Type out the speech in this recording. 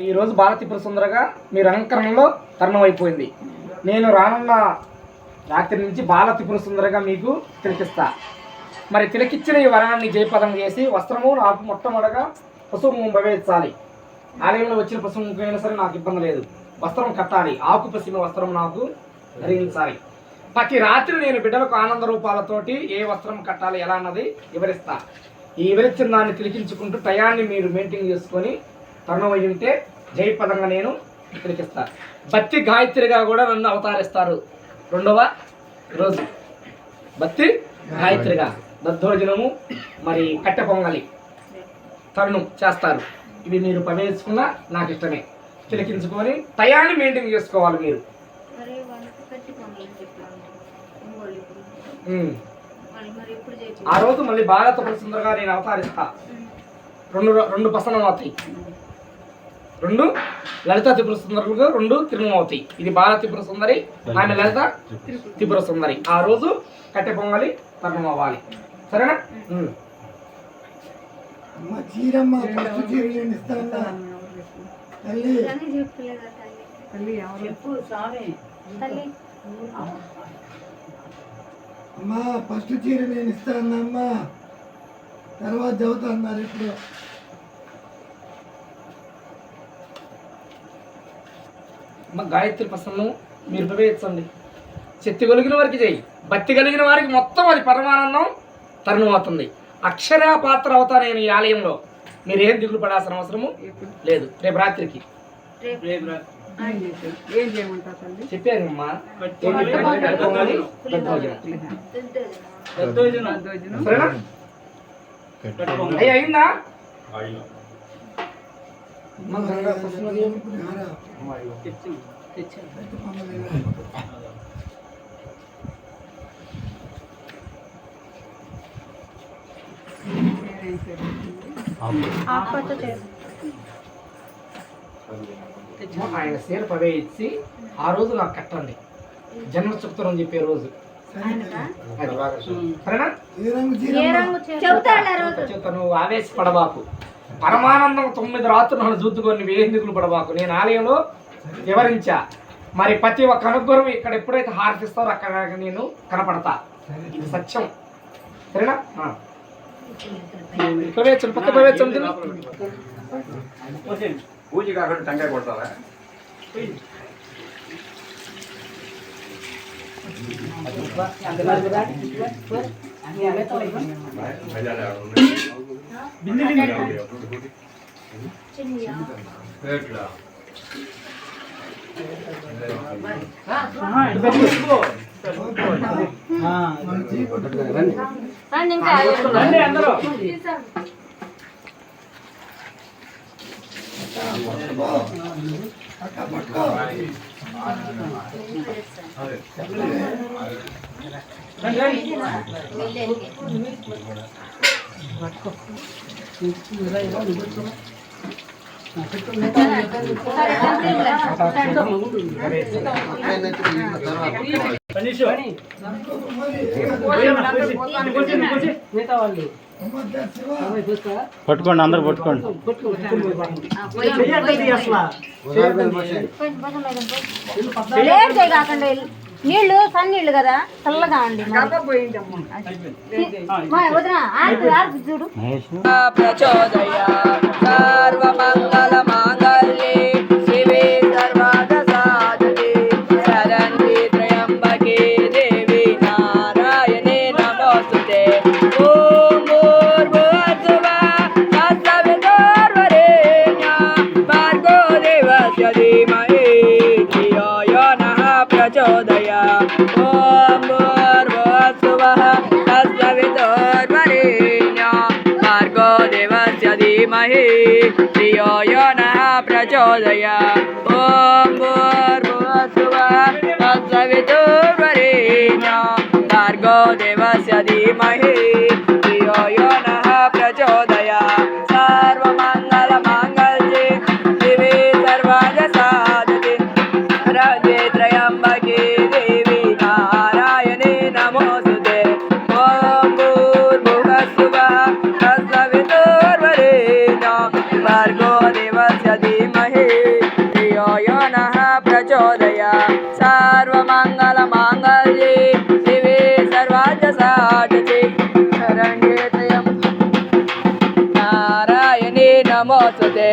ఈరోజు బాలత్రిపుర సుందరగా మీరు అలంకరణలో తరుణమైపోయింది. నేను రానున్న రాత్రి నుంచి బాలత్రిపుర సుందరగా మీకు తిలకిస్తా. మరి తిలకిచ్చిన ఈ వరాన్ని జయపదం చేసి వస్త్రము నాకు మొట్టమొదటగా పసుపు భవేత్చాలి. ఆలయంలో వచ్చిన పసుపు అయినా సరే నాకు ఇబ్బంది లేదు. వస్త్రం కట్టాలి, ఆకు పసిమ వస్త్రం నాకు ధరించాలి. ప్రతి రాత్రి నేను బిడ్డలకు ఆనంద రూపాలతోటి ఏ వస్త్రం కట్టాలి ఎలా అన్నది వివరిస్తా. ఈ వివరించిన దాన్ని తిలకించుకుంటూ టయాన్ని మీరు మెయింటైన్ చేసుకొని తరుణమై ఉంటే జయపదంగా నేను తిలకిస్తాను. భక్తి గాయత్రిగా కూడా నన్ను అవతారిస్తారు. రెండవ రోజు భక్తి గాయత్రిగా దద్దోజనము మరి కట్టె పొంగలి తరుణం చేస్తారు. ఇవి మీరు ప్రవేశించుకున్నా నాకు ఇష్టమే. తిలకించుకొని టయాన్ని మెయింటైన్ చేసుకోవాలి మీరు. ఆ రోజు మళ్ళీ బాలత్రిపుర సుందరగా నేను అవతారిస్తా. రెండు పసనం అవుతాయి, రెండు లలిత త్రిపుర సుందరులుగా రెండు తిరుమల అవుతాయి. ఇది బాలత్రిపుర సుందరి, ఆమె లలిత త్రిపుర సుందరి. ఆ రోజు కట్టె పొంగలి తరుణం అవ్వాలి. సరేనా? అమ్మా ఫస్ట్ చీర నేను ఇస్తానమ్మా, తర్వాత చదువుతా అన్నారు. ఇప్పుడు గాయత్రి ప్రసన్నం మీరు ప్రవేశించండి. శక్తి కలిగిన వారికి చేయి, భక్తి కలిగిన వారికి మొత్తం అది పరమానందం తరుణం అవుతుంది. అక్షర పాత్ర అవుతా నేను ఈ ఆలయంలో. మీరు ఏం దిగులు పడాల్సిన అవసరము లేదు. రేపు రాత్రికి చెప్పారమ్మా. అయిందా? ఆయన సేర ప్రవేశించి ఆ రోజు నాకు కట్టండి. జన్మ చెప్తారని చెప్పే రోజు. నువ్వు ఆవేశపడబాకు. పరమానందం 9 రాత్రులు నన్ను చూద్దుకొని వేందుకులు పడబాకు. నేను ఆలయంలో వివరించా. మరి ప్రతి ఒక్క అనుగ్రహం ఇక్కడ ఎప్పుడైతే హారతిస్తారో అక్కడ నేను కనపడతా. ఇది సత్యం. సరేనా? ప్రవేశం పక్క ప్రవేశం పూజ కాకుండా టంకాయ కొడతారా? పట్టుకోండి, అందరు పట్టుకోండి. నీళ్లు సన్నీళ్ళు కదా, చల్లగా అండి. చూడు సర్వమంగళ మాంగళ్యే శివే సర్వార్థ సాధకే శరణ్యే త్రయంబకే దేవి నారాయణే నమోస్తుతే. ఓం భూర్భువస్సువః తత్సవితుర్వరేణ్యం భర్గో దేవస్య ధీమహి ధియో యో నః ప్రచోదయాత్. ఓం భూర్భువస్సువః తత్సవితుర్వరేణ్యం భర్గో దేవస్య ధీమహి ధియో యో నః ప్రచోదయాత్. ఓం భూర్భువస్సువః తత్సవితుర్వరేణ్యం భర్గో దేవస్య ధీమహి ధియో యో నః ప్రచోదయాత్. సర్వమంగళ మాంగళ్యే శివే సర్వార్థ సాధకే శరణ్యే త్రయంబకే దేవి నారాయణే నమోస్తుతే. ఓం భూర్భువస్సువః తత్సవితుర్వరేణ్యం భర్గో దేవస్య ధీమహి నమోస్తుతే